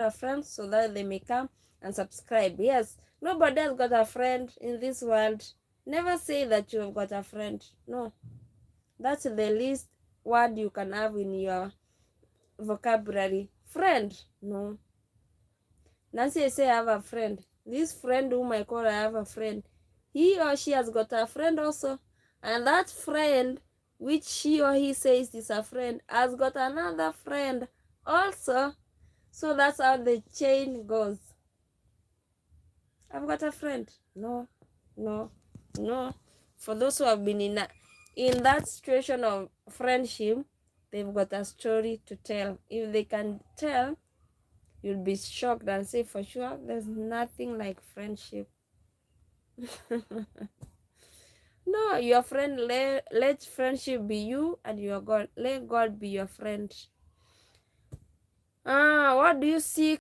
a friend so that they may come and subscribe. Yes, nobody has got a friend in this world. Never say that you have got a friend. No, that's the least word you can have in your vocabulary. Friend, no. Nancy say I have a friend. This friend whom I call I have a friend, he or she has got a friend also, and that friend which she or he says is a friend has got another friend also. So that's how the chain goes. I've got a friend. No, no, no. For those who have been in that situation of friendship, they've got a story to tell. If they can tell, you'll be shocked and say for sure there's nothing like friendship. No, your friend, let friendship be you and your God. Let God be your friend. What do you see